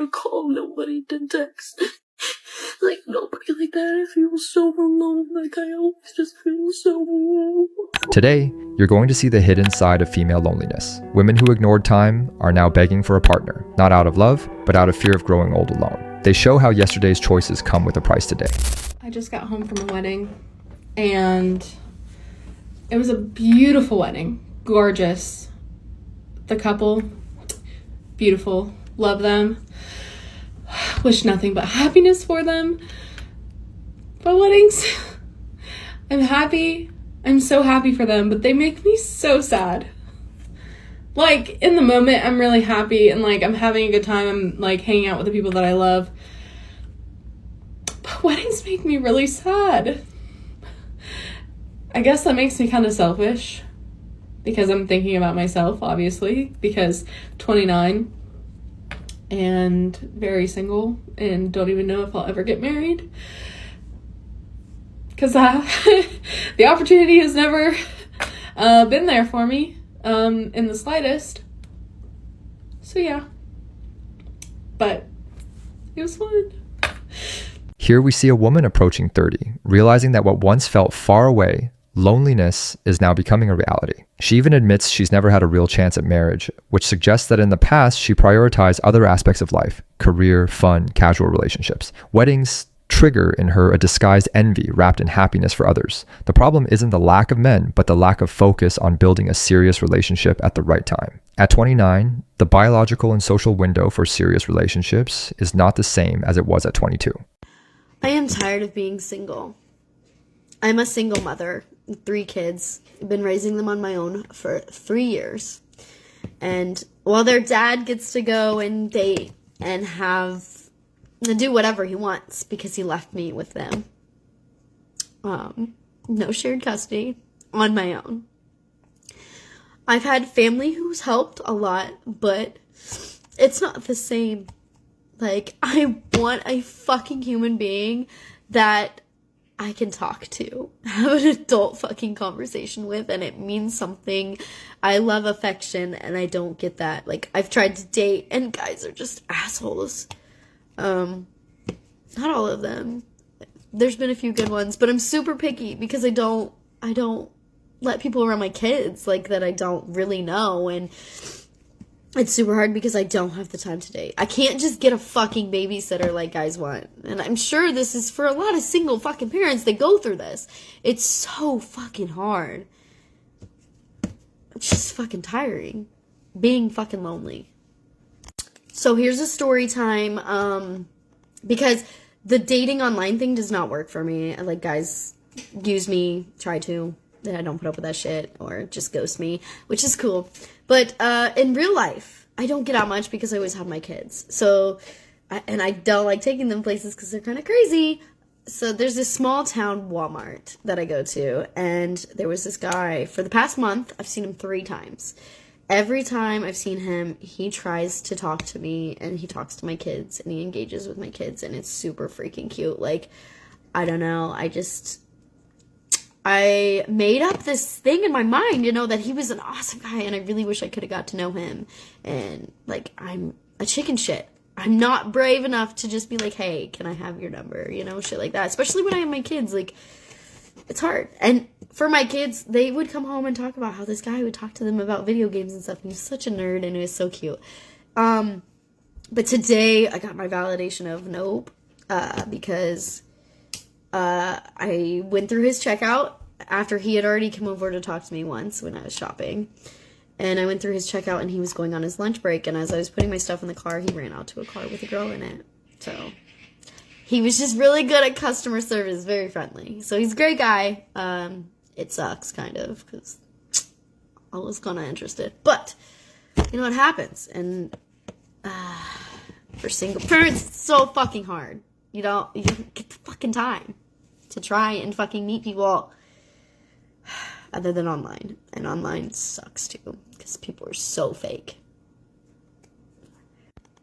to call, nobody to text. Like, nobody like that. I feel so alone. Like, I always just feel so alone. Today, you're going to see the hidden side of female loneliness. Women who ignored time are now begging for a partner, not out of love, but out of fear of growing old alone. They show how yesterday's choices come with a price today. I just got home from a wedding, and it was a beautiful wedding. Gorgeous. The couple, beautiful. Love them. Wish nothing but happiness for them. But weddings, I'm happy. I'm so happy for them, but they make me so sad. Like, in the moment, I'm really happy, and, like, I'm having a good time. I'm, like, hanging out with the people that I love. But weddings make me really sad. I guess that makes me kind of selfish, because I'm thinking about myself, obviously, because 29 and very single and don't even know if I'll ever get married, because the opportunity has never been there for me in the slightest. So yeah, but it was fun. Here we see a woman approaching 30, realizing that what once felt far away, loneliness, is now becoming a reality. She even admits she's never had a real chance at marriage, which suggests that in the past she prioritized other aspects of life: career, fun, casual relationships. Weddings trigger in her a disguised envy wrapped in happiness for others. The problem isn't the lack of men, but the lack of focus on building a serious relationship at the right time. At 29, the biological and social window for serious relationships is not the same as it was at 22. I am tired of being single. I'm a single mother, 3 kids. I've been raising them on my own for 3 years. And while their dad gets to go and date and do whatever he wants because he left me with them, no shared custody, on my own. I've had family who's helped a lot, but it's not the same. Like, I want a fucking human being that I can talk to, have an adult fucking conversation with, and it means something. I love affection, and I don't get that. Like, I've tried to date, and guys are just assholes. Not all of them. There's been a few good ones, but I'm super picky because I don't let people around my kids, like, that I don't really know, and it's super hard because I don't have the time to date. I can't just get a fucking babysitter like guys want. And I'm sure this is for a lot of single fucking parents that go through this. It's so fucking hard. It's just fucking tiring. Being fucking lonely. So here's a story time. Because the dating online thing does not work for me. Like, guys use me, try to. I don't put up with that shit, or just ghost me, which is cool. But in real life, I don't get out much because I always have my kids. So, and I don't like taking them places because they're kind of crazy. So there's this small town Walmart that I go to, and there was this guy. For the past month, I've seen him 3 times. Every time I've seen him, he tries to talk to me, and he talks to my kids, and he engages with my kids, and it's super freaking cute. Like, I don't know, I made up this thing in my mind, you know, that he was an awesome guy, and I really wish I could have got to know him. And, like, I'm a chicken shit. I'm not brave enough to just be like, hey, can I have your number? You know, shit like that. Especially when I have my kids, like, it's hard. And for my kids, they would come home and talk about how this guy would talk to them about video games and stuff. And he was such a nerd, and it was so cute. But today, I got my validation of nope, because I went through his checkout after he had already come over to talk to me once when I was shopping. And I went through his checkout, and he was going on his lunch break. And as I was putting my stuff in the car, he ran out to a car with a girl in it. So he was just really good at customer service, very friendly. So he's a great guy. It sucks, kind of, because I was kind of interested. But, you know, it happens. And for single parents, it's so fucking hard. You don't get the fucking time to try and fucking meet people other than online. And online sucks too, because people are so fake.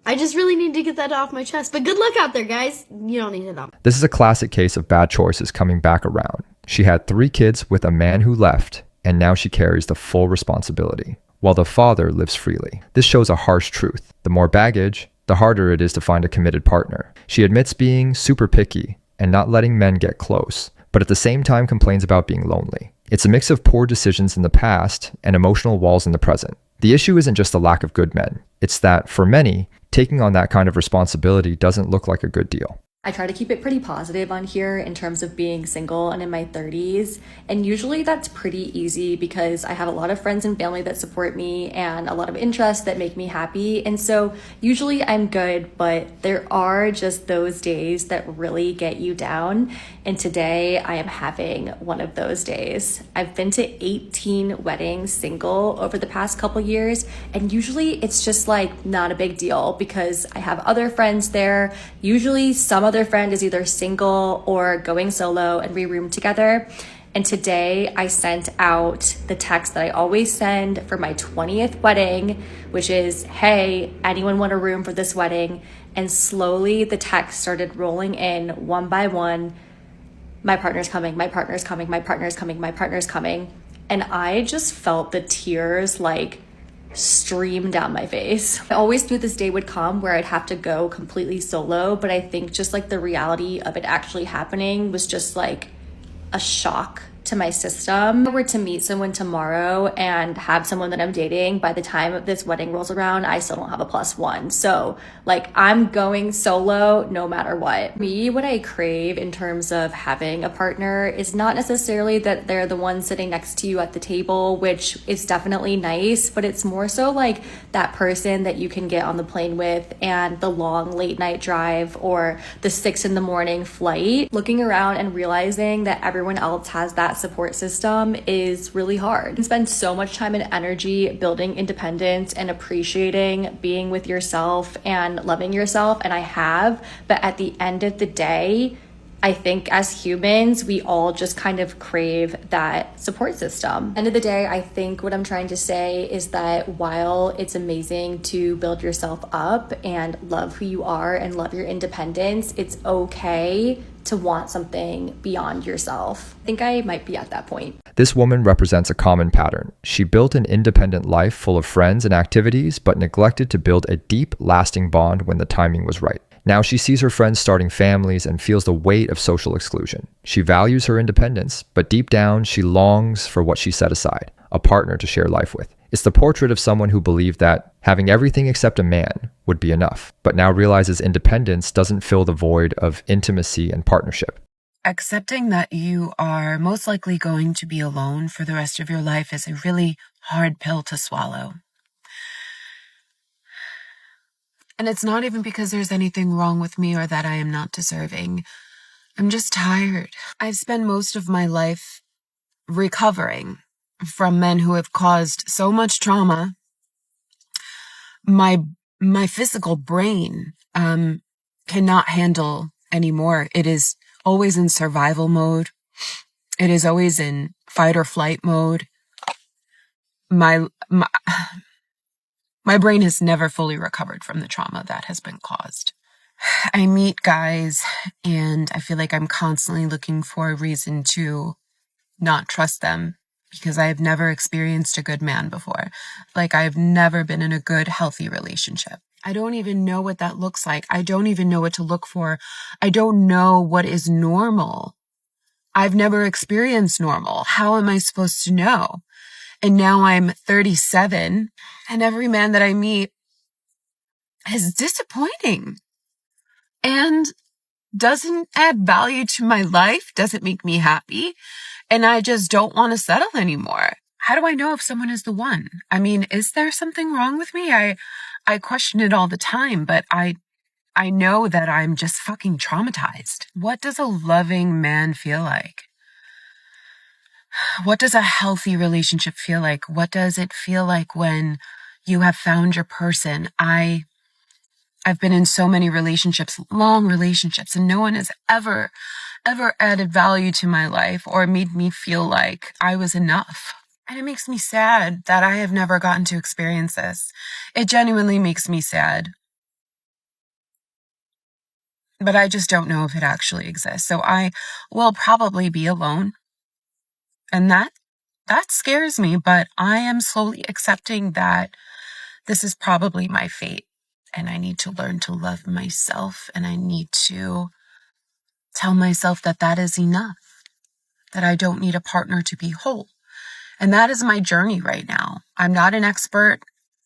I just really need to get that off my chest. But good luck out there, guys. You don't need it off. This is a classic case of bad choices coming back around. She had 3 kids with a man who left, and now she carries the full responsibility, while the father lives freely. This shows a harsh truth. The more baggage, the harder it is to find a committed partner. She admits being super picky and not letting men get close, but at the same time complains about being lonely. It's a mix of poor decisions in the past and emotional walls in the present. The issue isn't just the lack of good men. It's that, for many, taking on that kind of responsibility doesn't look like a good deal. I try to keep it pretty positive on here in terms of being single and in my 30s. And usually that's pretty easy because I have a lot of friends and family that support me and a lot of interests that make me happy. And so usually I'm good, but there are just those days that really get you down. And today I am having one of those days. I've been to 18 weddings single over the past couple years. And usually it's just like not a big deal because I have other friends there. Usually some other friend is either single or going solo and we room together. And today I sent out the text that I always send for my 20th wedding, which is, hey, anyone want a room for this wedding? And slowly the text started rolling in one by one. My partner's coming, my partner's coming, my partner's coming, my partner's coming. And I just felt the tears like stream down my face. I always knew this day would come where I'd have to go completely solo, but I think just like the reality of it actually happening was just like a shock to my system. If I were to meet someone tomorrow and have someone that I'm dating, by the time this wedding rolls around, I still don't have a +1. So like I'm going solo no matter what. Me, what I crave in terms of having a partner is not necessarily that they're the one sitting next to you at the table, which is definitely nice, but it's more so like that person that you can get on the plane with and the long late night drive or the 6 a.m. flight. Looking around and realizing that everyone else has that support system is really hard. You spend so much time and energy building independence and appreciating being with yourself and loving yourself, and I have, but at the end of the day, I think as humans, we all just kind of crave that support system. End of the day, I think what I'm trying to say is that while it's amazing to build yourself up and love who you are and love your independence, it's okay to want something beyond yourself. I think I might be at that point. This woman represents a common pattern. She built an independent life full of friends and activities, but neglected to build a deep, lasting bond when the timing was right. Now she sees her friends starting families and feels the weight of social exclusion. She values her independence, but deep down, she longs for what she set aside, a partner to share life with. It's the portrait of someone who believed that having everything except a man would be enough, but now realizes independence doesn't fill the void of intimacy and partnership. Accepting that you are most likely going to be alone for the rest of your life is a really hard pill to swallow. And it's not even because there's anything wrong with me or that I am not deserving. I'm just tired. I've spent most of my life recovering from men who have caused so much trauma. My physical brain cannot handle anymore. It is always in survival mode. It is always in fight or flight mode. My brain has never fully recovered from the trauma that has been caused. I meet guys and I feel like I'm constantly looking for a reason to not trust them because I have never experienced a good man before. Like I've never been in a good, healthy relationship. I don't even know what that looks like. I don't even know what to look for. I don't know what is normal. I've never experienced normal. How am I supposed to know? And now I'm 37 and every man that I meet is disappointing and doesn't add value to my life, doesn't make me happy. And I just don't want to settle anymore. How do I know if someone is the one? I mean, is there something wrong with me? I question it all the time, but I know that I'm just fucking traumatized. What does a loving man feel like? What does a healthy relationship feel like? What does it feel like when you have found your person? I've been in so many relationships, long relationships, and no one has ever added value to my life or made me feel like I was enough. And it makes me sad that I have never gotten to experience this. It genuinely makes me sad. But I just don't know if it actually exists. So I will probably be alone. And that scares me, but I am slowly accepting that this is probably my fate. And I need to learn to love myself, and I need to tell myself that that is enough, that I don't need a partner to be whole. And that is my journey right now. I'm not an expert.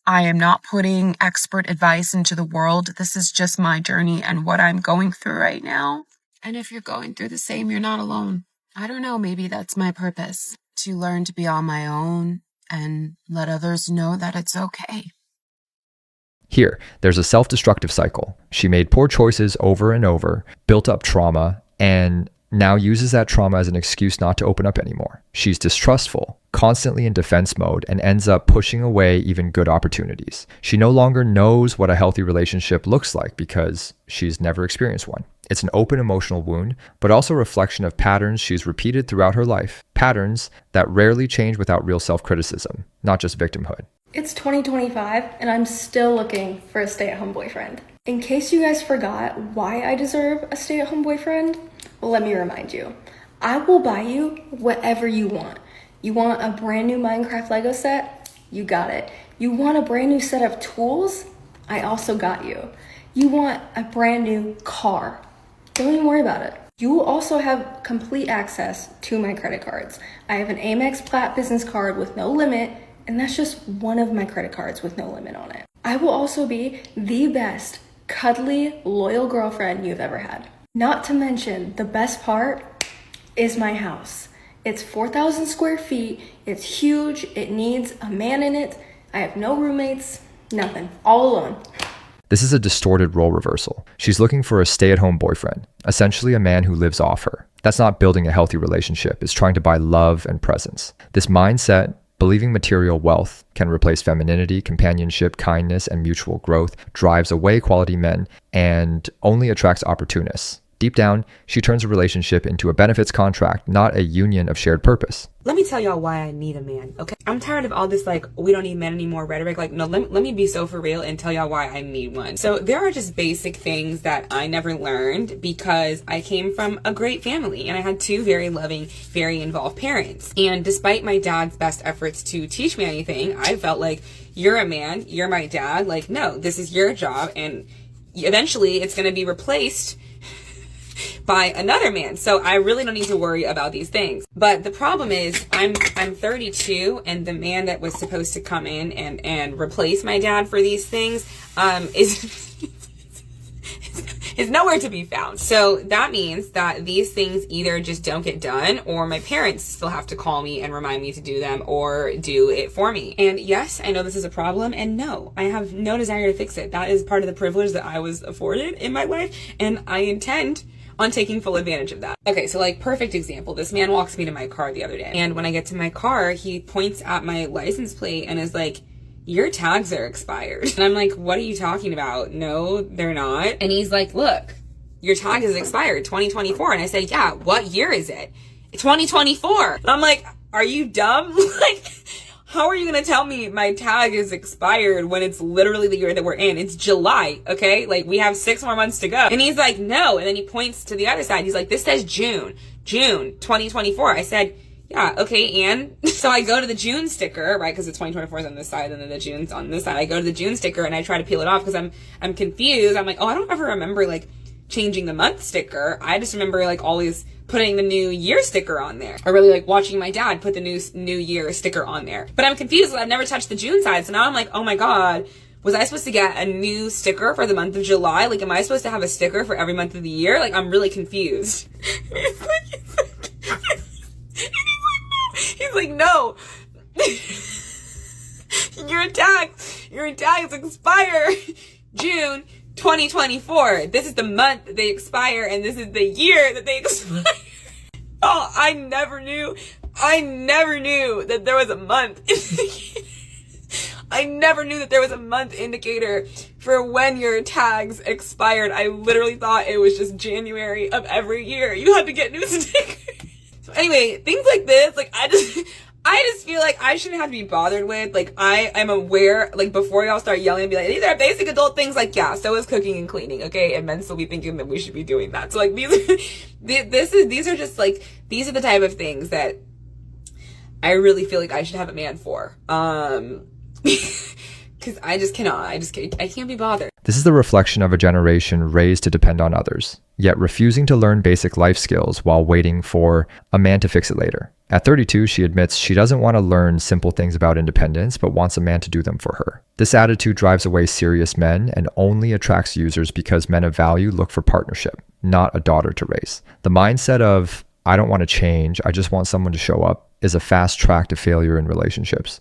I am not putting expert advice into the world. This is just my journey and what I'm going through right now. And if you're going through the same, you're not alone. I don't know, maybe that's my purpose, to learn to be on my own and let others know that it's okay. Here, there's a self-destructive cycle. She made poor choices over and over, built up trauma, and now uses that trauma as an excuse not to open up anymore. She's distrustful, constantly in defense mode, and ends up pushing away even good opportunities. She no longer knows what a healthy relationship looks like because she's never experienced one. It's an open emotional wound, but also a reflection of patterns she's repeated throughout her life, patterns that rarely change without real self-criticism, not just victimhood. It's 2025 and I'm still looking for a stay-at-home boyfriend. In case you guys forgot why I deserve a stay-at-home boyfriend, well, let me remind you. I will buy you whatever you want. You want a brand new Minecraft Lego set? You got it. You want a brand new set of tools? I also got you. You want a brand new car? Don't even worry about it. You will also have complete access to my credit cards. I have an Amex Platinum business card with no limit, and that's just one of my credit cards with no limit on it. I will also be the best, cuddly, loyal girlfriend you've ever had. Not to mention, the best part is my house. It's 4,000 square feet, it's huge, it needs a man in it, I have no roommates, nothing, all alone. This is a distorted role reversal. She's looking for a stay-at-home boyfriend, essentially a man who lives off her. That's not building a healthy relationship, it's trying to buy love and presence. This mindset, believing material wealth can replace femininity, companionship, kindness, and mutual growth, drives away quality men and only attracts opportunists. Deep down, she turns a relationship into a benefits contract, not a union of shared purpose. Let me tell y'all why I need a man, okay? I'm tired of all this, like, we don't need men anymore rhetoric. Like, no, let me be so for real and tell y'all why I need one. So there are just basic things that I never learned because I came from a great family and I had two very loving, very involved parents. And despite my dad's best efforts to teach me anything, I felt like, you're a man, you're my dad. Like, no, this is your job and eventually it's going to be replaced by another man. So I really don't need to worry about these things. But the problem is I'm 32 and the man that was supposed to come in and replace my dad for these things is nowhere to be found. So that means that these things either just don't get done or my parents still have to call me and remind me to do them or do it for me. And yes, I know this is a problem, and no, I have no desire to fix it. That is part of the privilege that I was afforded in my life, and I intend on taking full advantage of that. Okay, so like perfect example, this man walks me to my car the other day, and when I get to my car, he points at my license plate and is like, your tags are expired. And I'm like, what are you talking about? No, they're not. And he's like, look, your tag is expired, 2024. And I said, yeah, what year is it? 2024. And I'm like, are you dumb? Like, how are you going to tell me my tag is expired when it's literally the year that we're in? It's July, okay? Like, we have 6 more months to go. And he's like, no. And then he points to the other side. He's like, this says June 2024. I said, yeah, okay, and so I go to the June sticker, right, because the 2024 is on this side and then the June's on this side. I go to the June sticker and I try to peel it off because I'm confused. I'm like, oh, I don't ever remember like changing the month sticker. I just remember like always putting the new year sticker on there. I really like watching my dad put the new year sticker on there. But I'm confused. I've never touched the June side. So now I'm like, oh my God, was I supposed to get a new sticker for the month of July? Like, am I supposed to have a sticker for every month of the year? Like, I'm really confused. He's like, no, your tags expire June 2024. This is the month that they expire and this is the year that they expire. Oh, I never knew that there was a month. I never knew that there was a month indicator for when your tags expired. I literally thought it was just January of every year. You had to get new stickers. So anyway, things like this, like I just feel like I shouldn't have to be bothered with. Like, I am aware, like, before y'all start yelling and be like, these are basic adult things. Like, yeah, so is cooking and cleaning, okay? And men still be thinking that we should be doing that. So like, these are just like, these are the type of things that I really feel like I should have a man for. Cause I just cannot, I can't be bothered. This is the reflection of a generation raised to depend on others, yet refusing to learn basic life skills while waiting for a man to fix it later. At 32, she admits she doesn't want to learn simple things about independence, but wants a man to do them for her. This attitude drives away serious men and only attracts users because men of value look for partnership, not a daughter to raise. The mindset of, I don't want to change, I just want someone to show up, is a fast track to failure in relationships.